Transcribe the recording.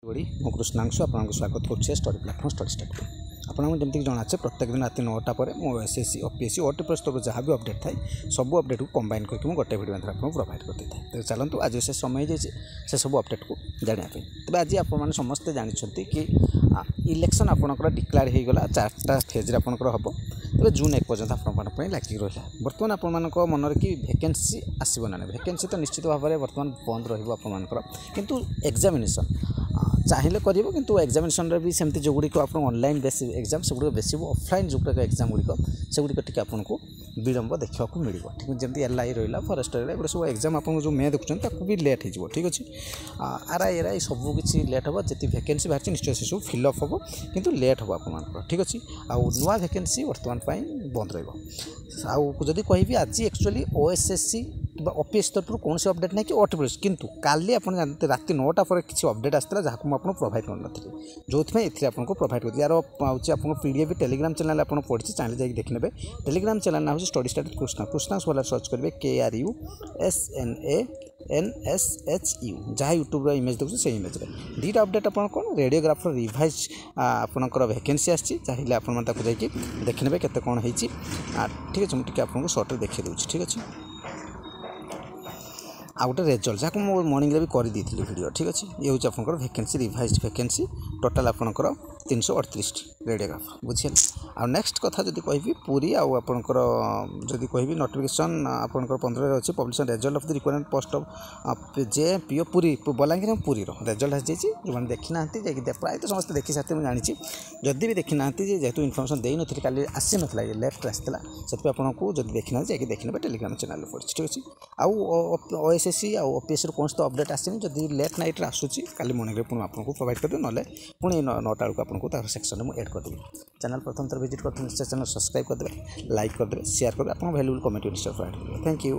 ମୁଁ କୃଷ୍ଣାଂଶୁ ଆପଣଙ୍କୁ ସ୍ୱାଗତ କରୁଛି ଷ୍ଟଡି ପ୍ଲାଟଫର୍ମ ଷ୍ଟଡି ଷ୍ଟାର୍ଟ। ଆପଣଙ୍କୁ ଯେମିତି ଜଣା ଅଛି ପ୍ରତ୍ୟେକ ଦିନ ରାତି 9ଟା ପରେ ମୁଁ ଏସ୍ଏସ୍ସି OPSC OTPS ତରଫରୁ ଯାହା ବି ଅପଡେଟ୍ ଥାଏ ସବୁ ଅପଡେଟ୍କୁ କମ୍ବାଇନ୍ କରିକି ମୁଁ ଗୋଟେ ଭିଡ଼ିଓ ମାଧ୍ୟମରେ ଆପଣଙ୍କୁ ପ୍ରୋଭାଇଡ଼ କରିଦେଇଥାଏ। ତେବେ ଚାଲନ୍ତୁ ଆଜି ସେ ସମୟ ହେଇଯାଇଛି ସେ ସବୁ ଅପଡେଟ୍କୁ ଜାଣିବା ପାଇଁ। ତେବେ ଆଜି ଆପଣମାନେ ସମସ୍ତେ ଜାଣିଛନ୍ତି କି ଇଲେକ୍ସନ୍ ଆପଣଙ୍କର ଡିକ୍ଲେୟାର ହୋଇଗଲା, 4ଟା ଫେଜ୍ରେ ଆପଣଙ୍କର ହେବ। ତେବେ ଜୁନ୍ 1 ପର୍ଯ୍ୟନ୍ତ ଆପଣମାନଙ୍କ ପାଇଁ ଲାଗିକି ରହିଲା। ବର୍ତ୍ତମାନ ଆପଣମାନଙ୍କ ମନରେ କି ଭ୍ୟାକେନ୍ସି ଆସିବ ନା ନାହିଁ, ଭ୍ୟାକେନ୍ସି ତ ନିଶ୍ଚିତ ଭାବରେ ବର୍ତ୍ତମାନ ବନ୍ଦ ରହିବ ଆପଣମାନଙ୍କର, କିନ୍ତୁ ଏକ୍ଜାମିନେସନ୍ ଚାହିଁଲେ କରିବ, କିନ୍ତୁ ଏକ୍ଜାମିନେସନ୍ରେ ବି ସେମିତି ଯେଉଁଗୁଡ଼ିକ ଆପଣ ଅନଲାଇନ୍ ବେସ୍ ଏକ୍ଜାମ୍ ସେଗୁଡ଼ିକ ବେଶୀ ଅଫଲାଇନ୍ ଯେଉଁଗୁଡ଼ିକ ଏକ୍ଜାମ୍ ସେଗୁଡ଼ିକ ଟିକେ ଆପଣଙ୍କୁ ବିଳମ୍ବ ଦେଖିବାକୁ ମିଳିବ। ଠିକ୍ ଯେମିତି LI ରହିଲା, ଫରେଷ୍ଟ ରହିଲା, ଏଗୁଡ଼ା ସବୁ ଏକ୍ଜାମ୍ ଆପଣଙ୍କୁ ଯେଉଁ ମେ ଦେଖୁଛନ୍ତି ତାକୁ ବି ଲେଟ୍ ହେଇଯିବ। ଠିକ୍ ଅଛି, RI ସବୁ କିଛି ଲେଟ୍ ହେବ। ଯେତିକି ଭ୍ୟାକେନ୍ସି ବାହାରିଛି ନିଶ୍ଚୟ ସେସବୁ ଫିଲ୍ଅପ୍ ହେବ, କିନ୍ତୁ ଲେଟ୍ ହେବ ଆପଣମାନଙ୍କର। ଠିକ୍ ଅଛି, ଆଉ ନୂଆ ଭ୍ୟାକେନ୍ସି ବର୍ତ୍ତମାନ ପାଇଁ ବନ୍ଦ ରହିବ। ଆଉ ଯଦି କହିବି ଆଜି ଆକ୍ଚୁଆଲି OSSC କିମ୍ବା OPSC ତରଫରୁ କୌଣସି ଅପଡେଟ୍ ନାହିଁ କି OTPS, କିନ୍ତୁ କାଲି ଆପଣ ଜାଣନ୍ତି ରାତି 9ଟା ପରେ କିଛି ଅପଡେଟ୍ ଆସିଥିଲା ଯାହାକୁ ମୁଁ ଆପଣଙ୍କୁ ପ୍ରୋଭାଇଡ଼ କରିନଥିଲି, ଯେଉଁଥିପାଇଁ ଏଥିରେ ଆପଣଙ୍କୁ ପ୍ରୋଭାଇଡ଼ କରିଛି। ୟାର ହେଉଛି ଆପଣଙ୍କ PDF ଟେଲିଗ୍ରାମ ଚ୍ୟାନେଲ୍ ଆପଣ ପଢ଼ିଛି, ଚାହିଁଲେ ଯାଇକି ଦେଖିନେବେ। ଟେଲିଗ୍ରାମ ଚ୍ୟାନେଲ୍ ନାଁ ହେଉଛି ଷ୍ଟଡି ଷ୍ଟାର୍ଟ କୃଷ୍ଣାଂଶୁ ବୋଲେ ସର୍ଚ୍ଚ କରିବେ KRUSNANSHU, ଯାହା ୟୁଟ୍ୟୁବ୍ର ଇମେଜ୍ ଦେଉଛି ସେଇ ଇମେଜ୍ରେ ଦୁଇଟା ଅପଡେଟ୍ ଆପଣ କ'ଣ ରେଡ଼ିଓଗ୍ରାଫର ରିଭାଇଜ୍ ଆପଣଙ୍କର ଭ୍ୟାକେନ୍ସି ଆସିଛି, ଚାହିଁଲେ ଆପଣମାନେ ତାକୁ ଯାଇକି ଦେଖିନେବେ କେତେ କ'ଣ ହେଇଛି। ଠିକ୍ ଅଛି, ମୁଁ ଟିକେ ଆପଣଙ୍କୁ ସର୍ଟରେ ଦେଖାଇ ଦେଉଛି। ଠିକ୍ ଅଛି, ଆଉ ଗୋଟେ ରେଜଲ୍ଟ ଯାହାକୁ ମୁଁ ମର୍ଣ୍ଣିଂରେ ବି କରିଦେଇଥିଲି ଭିଡ଼ିଓ। ଠିକ୍ ଅଛି, ଇଏ ହେଉଛି ଆପଣଙ୍କର ଭ୍ୟାକେନ୍ସି ରିଭାଇଜ୍ ଭ୍ୟାକେନ୍ସି ଟୋଟାଲ୍ ଆପଣଙ୍କର 338 ରେଡ଼ିଓଗ୍ରାଫର, ବୁଝିଲେ। ଆଉ ନେକ୍ସଟ କଥା ଯଦି କହିବି ପୁରୀ ଆଉ ଆପଣଙ୍କର ଯଦି କହିବି ନୋଟିଫିକେସନ୍ ଆପଣଙ୍କର 15ରେ ଅଛି publication result of the requirement post of JPO Puri Balangir ଏବଂ ପୁରୀର ରେଜଲ୍ଟ ଆସିଯାଇଛି। ଯେଉଁମାନେ ଦେଖିନାହାନ୍ତି ଯାଇକି ପ୍ରାୟତଃ ସମସ୍ତେ ଦେଖିସାରିଥିବେ ମୁଁ ଜାଣିଛି। ଯଦି ବି ଦେଖିନାହାନ୍ତି ଯେହେତୁ ଇନଫର୍ମେସନ୍ ଦେଇନଥିଲି କାଲି ଆସିନଥିଲା, ଲେଫ୍ଟରେ ଆସିଥିଲା, ସେଥିପାଇଁ ଆପଣଙ୍କୁ ଯଦି ଦେଖିନାହାନ୍ତି ଯାଇକି ଦେଖିନେବେ, ଟେଲିଗ୍ରାମ ଚ୍ୟାନେଲ୍ରେ ପଡ଼ିଛି। ଠିକ୍ ଅଛି, ଆଉ OSSC ଆଉ OPSCର କୌଣସି ତ ଅପଡେଟ୍ ଆସିନି। ଯଦି ଲେଟ୍ ନାଇଟ୍ରେ ଆସୁଛି କାଲି ମର୍ଣ୍ଣିଂରେ ପୁଣି ଆପଣଙ୍କୁ ପ୍ରୋଭାଇଡ଼ କରିଦେବି, ନହେଲେ ପୁଣି 9ଟା ବେଳକୁ ଆପଣଙ୍କୁ ତାର ସେକ୍ସନ୍ରେ ମୁଁ ଏଡ଼୍ କରିଦେବି। ଚ୍ୟାନେଲ୍ ପ୍ରଥମ ଥର ଭିଜିଟ୍ କରିଥିଲେ ନିଶ୍ଚୟ ଚ୍ୟାନେଲ୍ ସବସ୍କ୍ରାଇବ୍ କରିଦେବେ, ଲାଇକ୍ କରିଦେବେ, ସେୟାର କରିଦେବେ, ଆପଣଙ୍କ ଭ୍ୟାଲୁଏବଲ୍ କମେଣ୍ଟ ନିଶ୍ଚୟ ପ୍ରୋଭାଇଡ଼ କରିବେ। Thank you.